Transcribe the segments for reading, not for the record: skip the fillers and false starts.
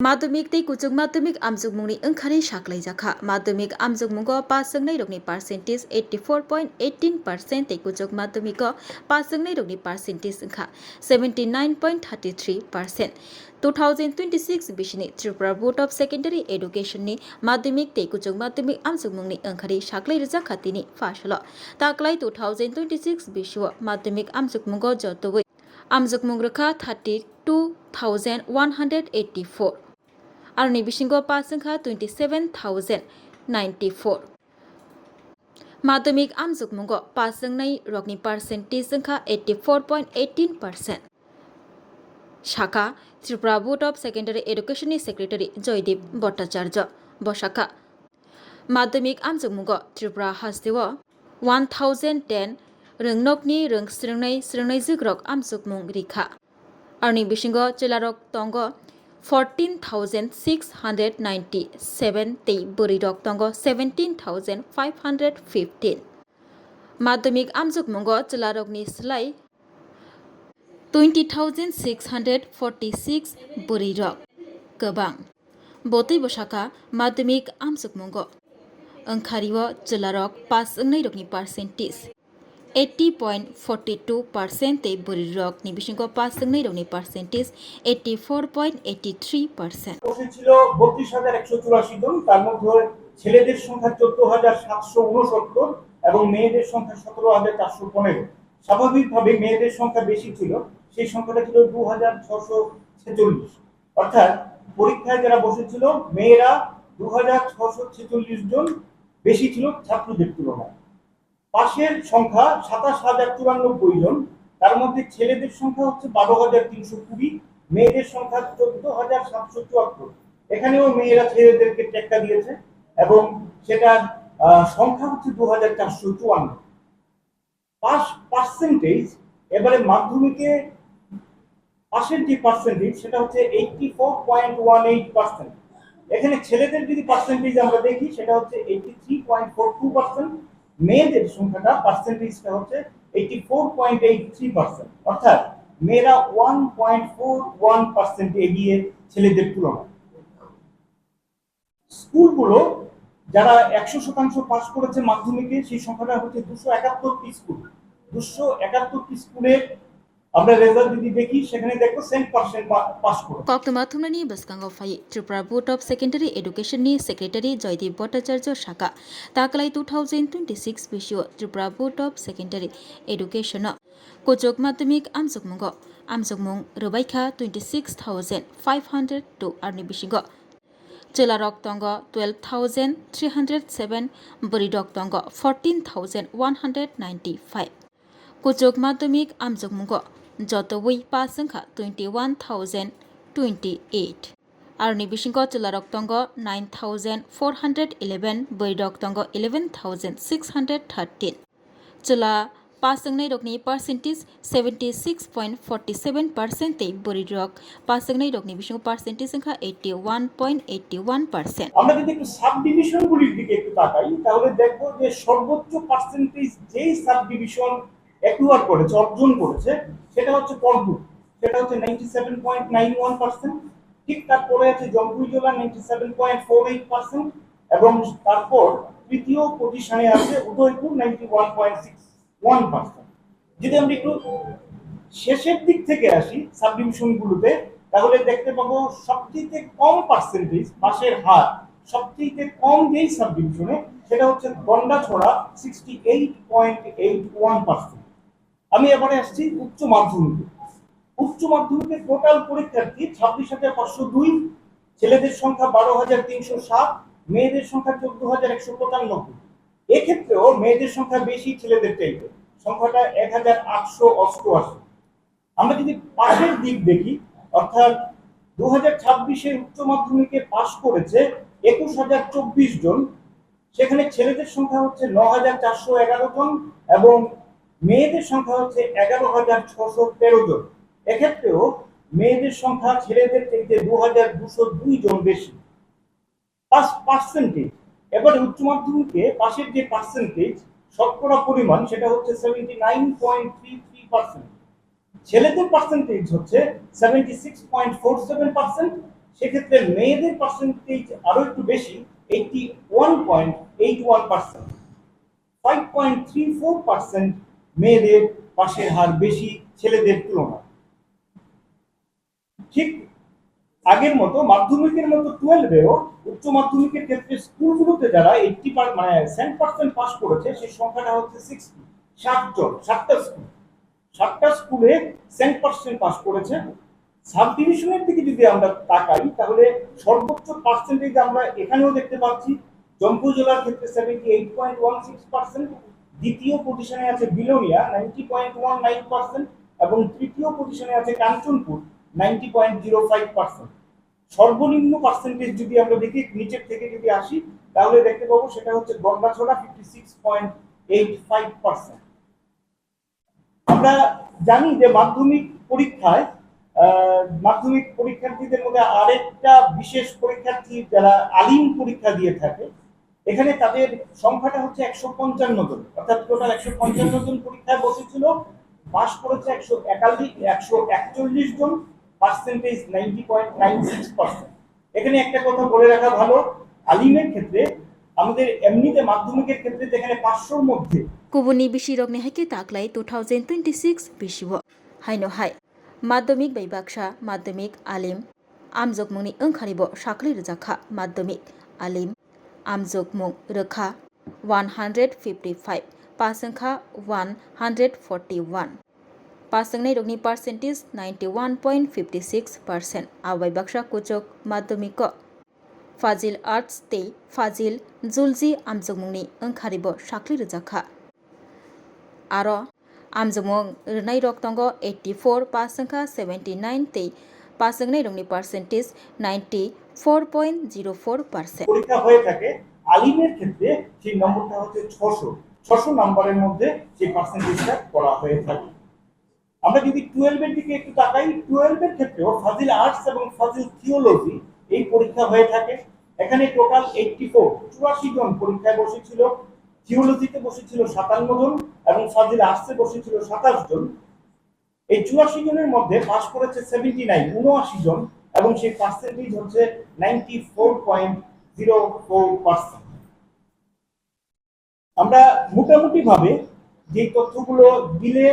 माध्यमिक तै कुचुक माध्यमिक आमजुक मुंगनि ओंखारै साख्लाय जाखा माध्यमिक आमजुक मुंगो पास जोंनै रोगनि परसेंटेज 84.18% तै कुचुक माध्यमिक पास जोंनै रोगनि परसेंटेज ओंखा 79.33%। 2026 बिसिनि Tripura board of secondary education नि माध्यमिक तै कुचुक माध्यमिक आमजुक मुंगनि ओंखारै साख्लाय रजा खातिनि फासलो ताकलाय 2026 बिसुआ माध्यमिक आमजुक मुंगो जतोवै आमजुक मुंग्रखा 32,184 आरनि बिसिंगो पास जोंखा 27,094 माध्यमिक आमजुक मुंगो पास जोंनै रोगनि परसेंटेज जोंखा 84.18%। शाखा Tripura board of secondary education नि सेक्रेटारी जयदीप भट्टाचार्य बशाखा माध्यमिक आमजुक मुंगो त्रिपुरा हास्देव 1010 रोंनकनि रोंस्रोंनाय स्रोंनाय जिग्रक आमजुक मुंग रिखा आरनि बिसिंगो चिलारक तंगो 14,697 तै बोरिरक तंगो 17,515 माध्यमिक आमजुक मुंगो चिलारकनि सिलाय 20,646 बोरिरक गोबां बोतै बशाखा माध्यमिक आमजुक मुंगो ओंखारिव चिलारक पास जोंनै रोगनि परसेंटेज 80.42% तै बोरिरक नि बिसिंगो पास जोंनै रोगनि परसेंटेज 84.83%। ছিল 32,184 জন, তার মধ্যে ছেলেদের সংখ্যা 14,769 এবং মেয়েদের সংখ্যা 17,415। স্বাভাবিকভাবে মেয়েদের সংখ্যা বেশি ছিল, সেই সংখ্যাটা ছিল 2,646। অর্থাৎ পরীক্ষায় যারা বসেছিল মেয়েরা 2,646 জন বেশি ছিল ছাত্রদের তুলনায়। পাশের সংখ্যা 27,094 জন, তার মধ্যে ছেলেদের সংখ্যা হচ্ছে 12,320, মেয়েদের সংখ্যা 14,774। এখানেও মেয়েরা ছেলেদেরকে টেক্কা দিয়েছে এবং সেটার সংখ্যা হচ্ছে 2,454। পাস পার্সেন্টেজ এবারে মাধ্যমিকে পাশের যে পার্সেন্টেজ সেটা হচ্ছে 84.18%। এখানে ছেলেদের যদি পার্সেন্টেজ আমরা দেখি সেটা হচ্ছে 83.42%, মেয়েদের সংখ্যাটা পার্সেন্টেজটা হচ্ছে 84.83%। অর্থাৎ মেয়েরা 1.41% এগিয়ে ছেলেদের তুলনায়। স্কুলগুলো যারা 100% পাস করেছে মাধ্যমিকে সেই সংখ্যাটা হচ্ছে 271টি স্কুল। 271টি স্কুলের আমরা রেজাল্ট যদি দেখি সেখানে দেখো 100% পাস করে। कक्तमाथुमनानि बसकांगाव फाइ Tripura board of secondary education नि सेक्रेटारी जयदीप भट्टाचार्य शाखा ताकलाय 2026 बिसिओ Tripura board of secondary education कोचक माध्यमिक आमजुक मुंग रबाइखा 26,502 आरनि बिसिंगो चिलारक तंग 12,307 बोरिडक तंग 14,195 कोचक माध्यमिक आमजुक मुंग जतोवै पास जोंखा 21,028 आरनि बिसिंगो चिलारक तंग 9,411 बोरिडक तंग 11,613 चिला पास जोंनै रोगनि परसेंटेज 76.47% तै बोरिडक पास जोंनै रोगनि बिसिंगो परसेंटेज जोंखा 81.81%। আমরা যদি একটু সাব ডিভিশনগুলির দিকে একটু তাকাই তাহলে দেখব যে সর্বোচ্চ পার্সেন্টেজ যেই সাব ডিভিশন অ্যাকুয়ার করেছে অর্জন করেছে সেটা হচ্ছে পলপুর, সেটা হচ্ছে 97.91%। ঠিক তারপরে আছে জম্পুইজলা 97.48% এবং তারপর তৃতীয় পজিশনে আছে উদয়পুর 91.61%। যদি আমরা একটু শেষের দিক থেকে আসি সাব ডিভিশনগুলোতে তাহলে দেখতে পাবো সবচেয়ে কম পার্সেন্টেজ পাশের হার সবচেয়ে কম যেই সাব ডিভিশনে সেটা হচ্ছে গন্ডাছড়া 68.81%। আমি এবারে আসছি উচ্চ মাধ্যমিকে। উচ্চ মাধ্যমিকে টোটাল পরীক্ষার্থী 26,502, ছেলেদের সংখ্যা 12,307, মেয়েদের সংখ্যা 14,195। এক্ষেত্রেও মেয়েদের সংখ্যা বেশি ছেলেদের চাইতে, সংখ্যাটা 1,888। আমরা যদি পাশের দিক দেখি অর্থাৎ 2026 উচ্চ মাধ্যমিকে পাশ করেছে 21,024 জন, সেখানে ছেলেদের সংখ্যা হচ্ছে 9,411 জন এবং মেয়েদের সংখ্যা হচ্ছে 11,613 জন। এক্ষেত্রেও মেয়েদের সংখ্যা ছেলেদের থেকে 2,202 জন বেশি। পাস পার্সেন্টেজ এবারে উচ্চ মাধ্যমিকে পাশের যে পার্সেন্টেজ শতকরা পরিমাণ সেটা হচ্ছে 79.33%, ছেলেদের পার্সেন্টেজ হচ্ছে 76.47%, সেক্ষেত্রে মেয়েদের পার্সেন্টেজ আরো একটু বেশি, 81.81%। 5.34% মেয়েদের পাশের হার বেশি ছেলেদের তুলনায়। ঠিক আগের মতো মাধ্যমিকের মতো 12-এও উচ্চ মাধ্যমিকের ক্ষেত্রে স্কুলগুলোতে যারা 70% পাস করেছে সেই সংখ্যাটা হচ্ছে 60 জন, 7টা স্কুলে 100% পাস করেছে। সাব ডিভিশনের দিকে যদি আমরা তাকাই তাহলে সর্বোচ্চ পার্সেন্টেজ আমরা এখানেও দেখতে পাচ্ছি। জম্মু জেলার ক্ষেত্রে 78.16%, দ্বিতীয় পজিশনে আছে বিলোনিয়া 90.19% এবং তৃতীয় পজিশনে আছে কাঞ্চনপুর 90.05%। সর্বনিম্ন পার্সেন্টেজ যদি আমরা দেখি নিচের থেকে যদি আসি তাহলে দেখতে পাবো সেটা হচ্ছে গন্ডাছড়া 56.85%। আমরা জানি যে মাধ্যমিক পরীক্ষার্থীদের মধ্যে আরেকটা বিশেষ পরীক্ষার্থী যারা আলিম পরীক্ষা দিয়ে থাকে, এখানে তাদের সংখ্যাটা হচ্ছে 155 জন, অর্থাৎ টোটাল 155 জন পরীক্ষায় বসেছিল, পাস করেছে 141 জন, পার্সেন্টেজ 90.96%। এখানে একটা কথা বলে রাখা ভালো, আলিমের ক্ষেত্রে আমাদের এমনিতে মাধ্যমিকের ক্ষেত্রে যেখানে 500-র মধ্যে गुबुननि बिसिरकनि हाइके ताक्लाय 2026 बिसिव हाइनो हाय माध्यमिक बै बाक्सा माध्यमिक आलिम आमजगमुंनि ओंखारिब साख्रि रोजाखा माध्यमिक आलिम आमजगमुं रोखा 155 पासंखा 141 पासंनाय रगनि पार्सेन्टेज 91.56%। आवाय बाक्सा कुचक माध्यमिक फाजिल आर्ट्स ते फाजिल जुलजी आमजगमुंनि ओंखारिब साख्रि रोजाखा आरो आमजगमुं रनाय रक दंग 84 पासंखा 79 ते पासंनाय रगनि पार्सेन्टेज 94.04%। পরীক্ষা হয়ে থাকে আলিমের ক্ষেত্রে সেই নম্বরটা হচ্ছে 600 নম্বরের মধ্যে সেই পার্সেন্টেজটা করা হয়ে থাকে। আমরা যদি 12-এর দিকে একটু তাকাই, 12-এর ক্ষেত্রেও ফাজিল আর্টস এবং ফাজিল থিওলজি এই পরীক্ষা হয়ে থাকে। এখানে টোটাল 84 জন পরীক্ষায় বসেছিল, থিওলজিতে বসেছিল 57 জন এবং ফাজিল আর্টসে বসেছিল 27 জন। এই 84 জনের মধ্যে পাস করেছে 79 জন এবং সেই পার্সেন্টেজ হচ্ছে 94.04%। আমরা মোটামুটি ভাবে যে তথ্যগুলো দিলে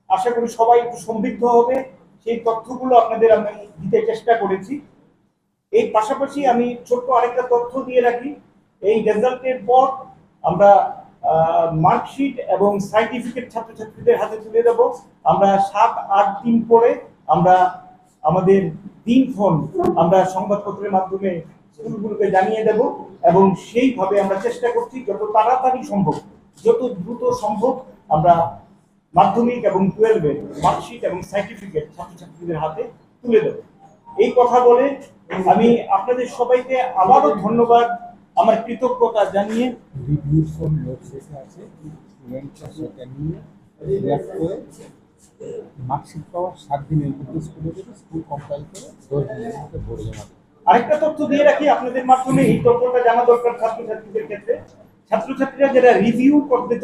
আশা করি সবাই একটু সমৃদ্ধ হবে, সেই তথ্যগুলো আপনাদের আমি দিতে চেষ্টা করেছি। এই পাশাপাশি আমি ছোট্ট আরেকটা তথ্য দিয়ে রাখি, এই রেজাল্টের পর আমরা মার্কশিট এবং সার্টিফিকেট ছাত্রছাত্রীদের হাতে তুলে দেব। আমরা 7-8 দিন পরে আমরা আমাদের দিনক্ষণ আমরা সংবাদপত্রের মাধ্যমে স্কুলগুলোকে জানিয়ে দেব এবং সেইভাবে আমরা চেষ্টা করছি যত তাড়াতাড়ি সম্ভব, যত দ্রুত সম্ভব আমরা মাধ্যমিক এবং 12-এর মার্কশিট এবং সার্টিফিকেট ছাত্রছাত্রীদের হাতে তুলে দেব। এই কথা বলে আমি আপনাদের সবাইকে আবারও ধন্যবাদ, আমার কৃতজ্ঞতা জানিয়ে রিভিউ ফর নোটস আছে স্টুডেন্টরা সেটা নিয়ে রিঅ্যাক্ট করে মার্কশিট পাওয়ার 7 দিনের মধ্যে স্কুলে দেবে, স্কুল কম্পাইল করে 10 দিনের মধ্যে ভরে জমা দেবে। আরেকটা তথ্য দিয়ে রাখি আপনাদের মাধ্যমে, এই তথ্যটা জানা দরকার ছাত্রছাত্রীদের ক্ষেত্রে। ছাত্রছাত্রীরা যারা রিভিউ করতে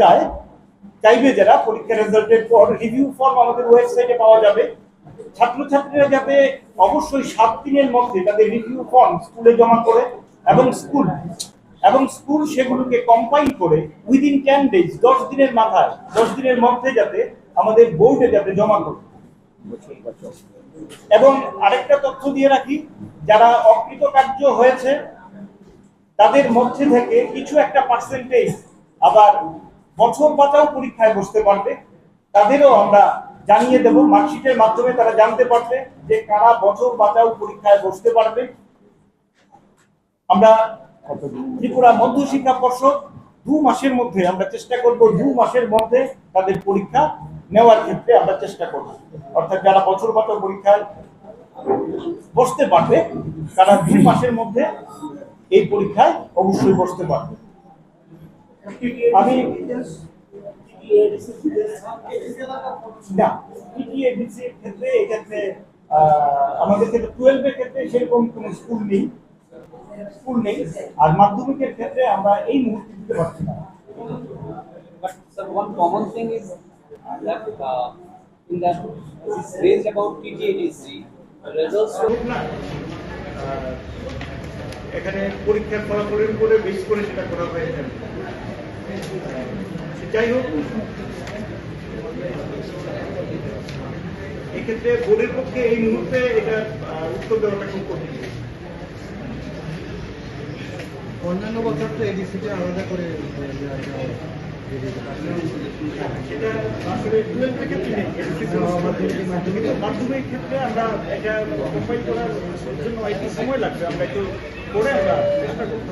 চাইবে যারা পরীক্ষার রেজাল্টের পর, রিভিউ ফর্ম আমাদের ওয়েবসাইটে পাওয়া যাবে। ছাত্রছাত্রীরা যাতে অবশ্যই 7 দিনের মধ্যে তাদের রিভিউ ফর্ম স্কুলে জমা করে এবং স্কুল সেগুলোকে কম্পাইল করে উইদিন 10 ডেজ 10 দিনের মধ্যে যাতে আমাদের বোর্ডে যাতে জমা করে। এবং আরেকটা তথ্য দিয়ে রাখি, যারা অকৃতকার্য হয়েছে তাদের মধ্যে থেকে কিছু একটা পার্সেন্টেজ আবার বছর বাঁচাও পরীক্ষায় বসতে পারবে, তাদেরও আমরা জানিয়ে দেব। মার্কশিটের মাধ্যমে তারা জানতে পারবে যে কারা বছর বাঁচাও পরীক্ষায় বসতে পারবে। আমরা ত্রিপুরা মধ্য শিক্ষা পর্ষদ 2 মাসের মধ্যে আমরা চেষ্টা করব, 2 মাসের মধ্যে তাদের পরীক্ষা নেওয়ার ক্ষেত্রে আমরা চেষ্টা করব। অর্থাৎ যারা বছর বাঁচাও পরীক্ষায় বসতে পারবে তারা 2 মাসের মধ্যে এই পরীক্ষায় অবশ্যই বসতে পারবে। আমি ক্ষেত্রে এক্ষেত্রে আমাদের ক্ষেত্রে 12-এর ক্ষেত্রে সেরকম কোনো স্কুল নেই, আর মাধ্যমিকের ক্ষেত্রে আমরা এই মুহূর্তে দিতে পারছি না। But sir, one common thing is that in that this raised about TTATC results. এখানে পরীক্ষার ফলাফলের উপরে বেশ করে সেটা করা হয়ে যাবে। যাই হোক, এক্ষেত্রে বোর্ডের পক্ষে এই মুহূর্তে এটা উত্তর দেওয়াটা খুব কঠিন। অন্যান্য বছর তো এডিসিটা আলাদা করে সেটা আসলে 12 থেকে 3 মাধ্যমিক ক্ষেত্রে আমরা এটা কম্পাইল করার জন্য একটু সময় লাগবে, আমরা একটু করে আমরা চেষ্টা করতে